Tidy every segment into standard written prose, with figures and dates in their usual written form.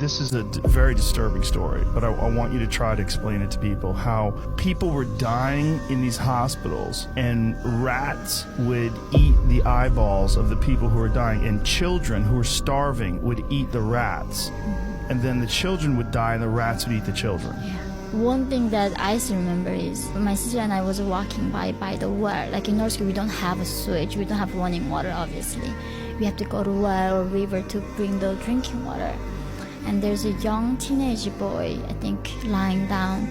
This is a very disturbing story, but I want you to try to explain it to people, how people were dying in these hospitals and rats would eat the eyeballs of the people who were dying, and children who were starving would eat the rats, and then the children would die and the rats would eat the children. Yeah. One thing that I still remember is my sister and I was walking by the well. Like in North Korea, we don't have a switch, we don't have running water, obviously. We have to go to a well or river to bring the drinking water. And there's a young teenage boy, I think, lying down,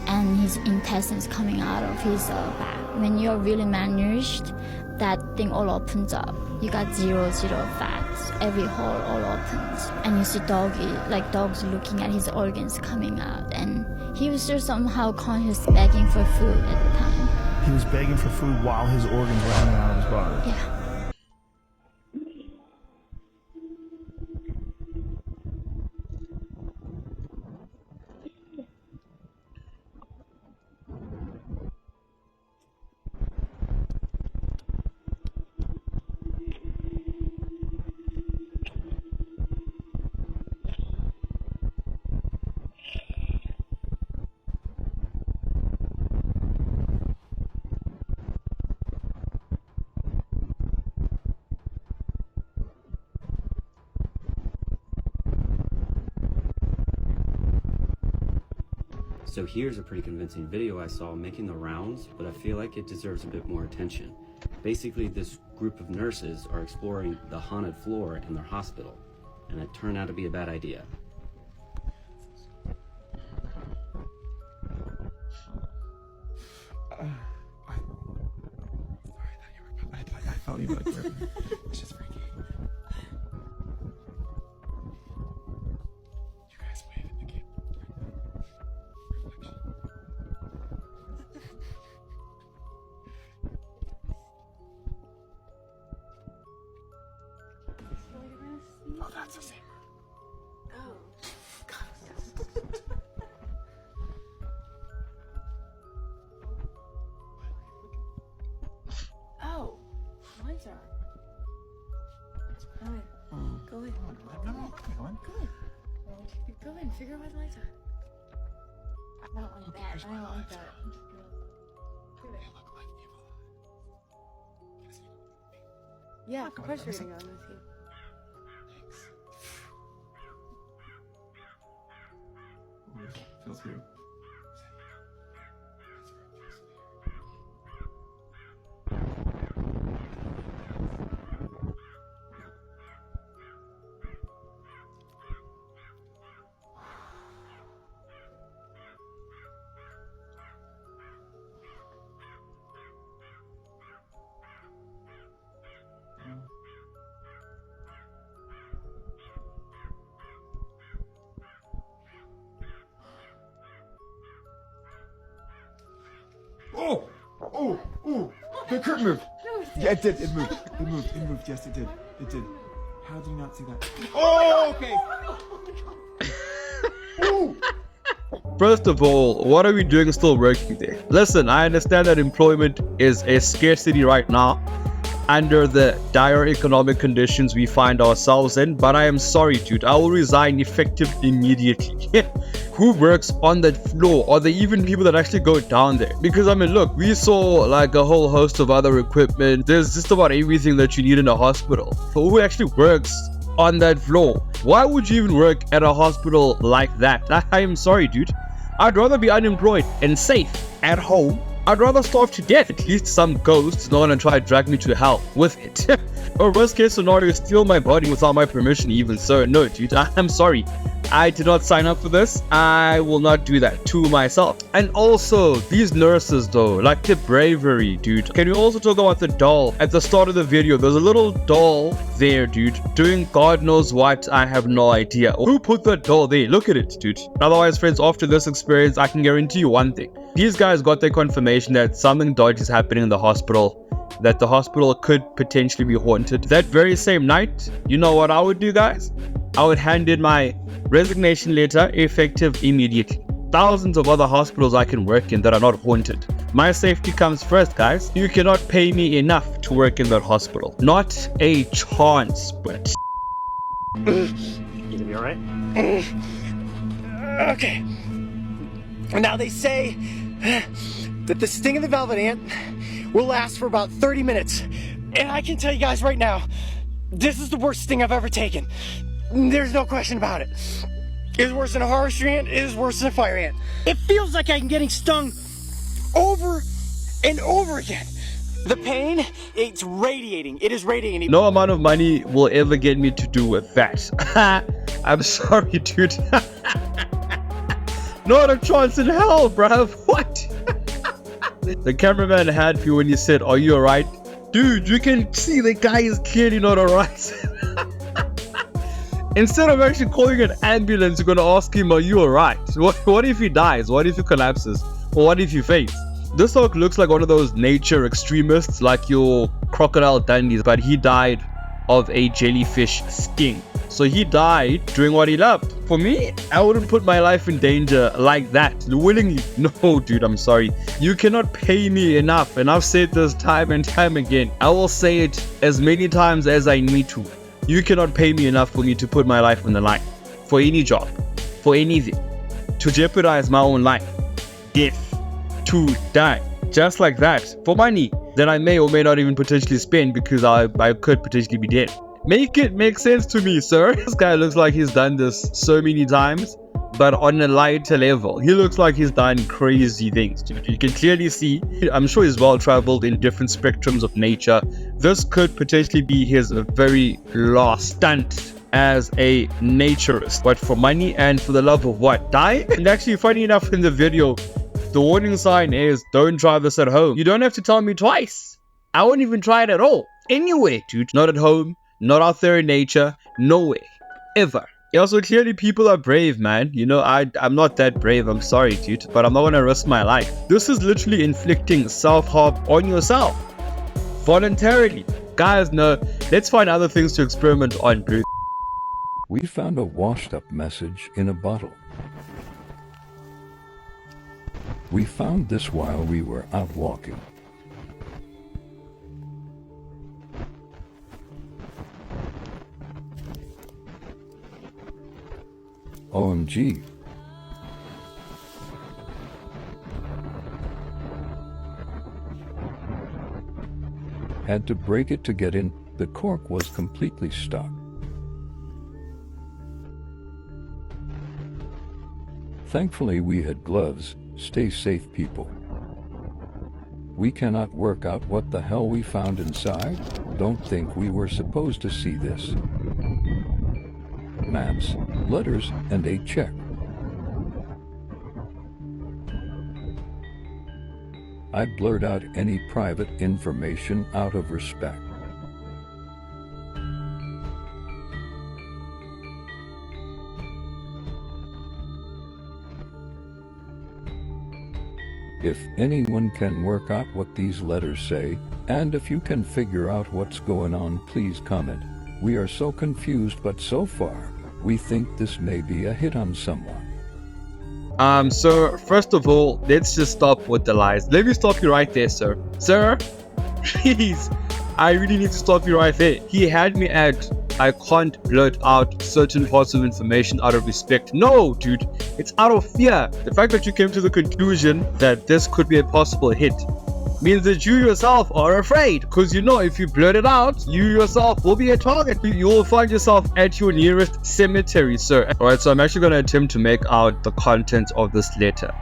and his intestines coming out of his back. When you're really malnourished, that thing all opens up. You got zero fats. Every hole all opens, and you see dogs looking at his organs coming out. And he was still somehow conscious, begging for food at the time. He was begging for food while his organs were coming out of his body. Yeah. So here's a pretty convincing video I saw making the rounds, but I feel like it deserves a bit more attention. Basically, this group of nurses are exploring the haunted floor in their hospital, and it turned out to be a bad idea. I thought you were like, it's just freaky. You guys wave at the game. Oh, that's the same. Oh. Oh, lights are on. Go in. No, come on. Go in. Go in. Figure out why the lights are. I don't like that. I don't like that. They look like evil eyes. Yeah, of course we're gonna go with you. Feels good. Oh! The curtain moved. Yeah, it did. It moved. It moved. Yes, it did. It did. How did you not see that? Oh, okay. First of all, what are we doing still working there? Listen, I understand that employment is a scarcity right now under the dire economic conditions we find ourselves in, but I am sorry, dude, I will resign effective immediately. Who works on that floor? Are there even people that actually go down there? Because I mean, look, we saw like a whole host of other equipment. There's just about everything that you need in a hospital. But who actually works on that floor? Why would you even work at a hospital like that? I am sorry, dude. I'd rather be unemployed and safe at home. I'd rather starve to death. At least some ghosts not gonna try to drag me to hell with it. Or worst case scenario, steal my body without my permission even. So no, dude, I'm sorry. I did not sign up for this. I will not do that to myself. And also, these nurses though, like the bravery, dude. Can we also talk about the doll? At the start of the video, there's a little doll there, dude, doing God knows what. I have no idea. Who put the doll there? Look at it, dude. Otherwise, friends, after this experience, I can guarantee you one thing. These guys got their confirmation that something dodgy is happening in the hospital, that the hospital could potentially be haunted. That very same night, you know what I would do, guys? I would hand in my resignation letter effective immediately. Thousands of other hospitals I can work in that are not haunted. My safety comes first, guys. You cannot pay me enough to work in that hospital. Not a chance, but You gonna be alright? Okay. Now they say that the sting of the velvet ant will last for about 30 minutes. And I can tell you guys right now, this is the worst sting I've ever taken. There's no question about it. It is worse than a forestry ant, it is worse than a fire ant. It feels like I'm getting stung over and over again. The pain, it's radiating. It is radiating. No amount of money will ever get me to do with that. I'm sorry, dude. Not a chance in hell, bruv. What? The cameraman had you when he said, "Are you alright?" Dude, you can see the guy is clearly not alright. Instead of actually calling an ambulance, you're gonna ask him, "Are you alright?" What if he dies? What if he collapses? Or what if he faints? This dog looks like one of those nature extremists, like your Crocodile Dundees, but he died of a jellyfish sting. So he died doing what he loved. For me, I wouldn't put my life in danger like that, willingly. No, dude, I'm sorry. You cannot pay me enough, and I've said this time and time again. I will say it as many times as I need to. You cannot pay me enough for me to put my life on the line. For any job, for anything. To jeopardize my own life. Death. To die. Just like that. For money that I may or may not even potentially spend because I could potentially be dead. Make it make sense to me, sir. This guy looks like he's done this so many times, but on a lighter level. He looks like he's done crazy things. You can clearly see, I'm sure he's well traveled in different spectrums of nature. This could potentially be his very last stunt as a naturist. But for money and for the love of what? Die? And actually, funny enough, in the video, the warning sign is, don't try this at home. You don't have to tell me twice. I won't even try it at all. Anywhere, dude. Not at home, not out there in nature, nowhere. Ever. Also, clearly people are brave, man. You know, I'm not that brave, I'm sorry, dude. But I'm not gonna risk my life. This is literally inflicting self-harm on yourself. Voluntarily. Guys, no. Let's find other things to experiment on, dude. We found a washed-up message in a bottle. We found this while we were out walking. OMG. Had to break it to get in. The cork was completely stuck. Thankfully we had gloves. Stay safe, people. We cannot work out what the hell we found inside. Don't think we were supposed to see this. Maps, letters, and a check. I blurred out any private information out of respect. If anyone can work out what these letters say, and if you can figure out what's going on, please comment. We are so confused, but so far, we think this may be a hit on someone. So first of all, let's just stop with the lies. Let me stop you right there, sir. Sir, please, I really need to stop you right there. He had me at, I can't blurt out certain parts of information out of respect. No, dude, it's out of fear. The fact that you came to the conclusion that this could be a possible hit means that you yourself are afraid, because you know if you blurt it out, you yourself will be a target. You will find yourself at your nearest cemetery, sir. Alright, so I'm actually going to attempt to make out the content of this letter.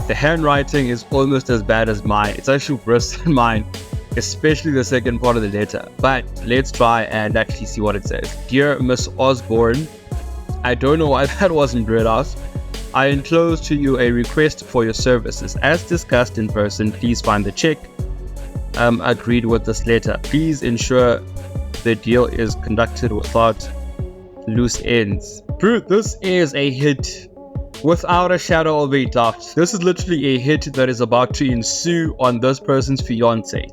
The handwriting is almost as bad as mine. It's actually worse than mine, especially the second part of the letter. But let's try and actually see what it says. Dear Miss Osborne, I don't know why that wasn't blurred out. I enclose to you a request for your services. As discussed in person, please find the check. Agreed with this letter. Please ensure the deal is conducted without loose ends. Bro, this is a hit without a shadow of a doubt. This is literally a hit that is about to ensue on this person's fiance.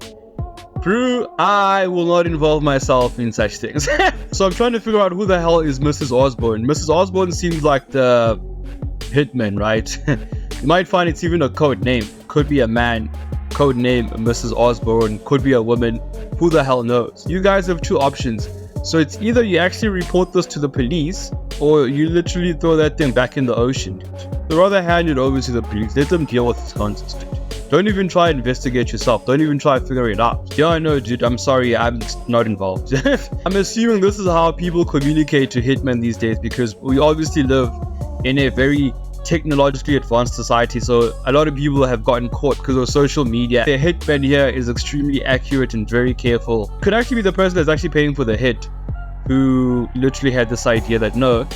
Bro, I will not involve myself in such things. So I'm trying to figure out who the hell is Mrs. Osborne. Mrs. Osborne seems like the hitman, right? You might find it's even a code name. Could be a man. Code name Mrs. Osborne. Could be a woman. Who the hell knows? You guys have two options. So it's either you actually report this to the police, or you literally throw that thing back in the ocean. So rather hand it over to the police, let them deal with this nonsense, dude. Don't even try to investigate yourself. Don't even try to figure it out. Yeah, I know, dude. I'm sorry. I'm not involved. I'm assuming this is how people communicate to hitmen these days, because we obviously live in a very technologically advanced society. So a lot of people have gotten caught because of social media. The hitman here is extremely accurate and very careful. Could actually be the person that's actually paying for the hit, who literally had this idea that no,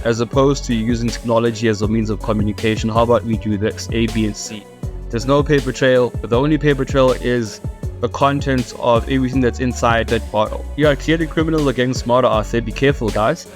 as opposed to using technology as a means of communication, how about we do this, A, B, and C? There's no paper trail, but the only paper trail is the contents of everything that's inside that bottle. Yeah, clearly criminals are getting smarter out there. Be careful, guys.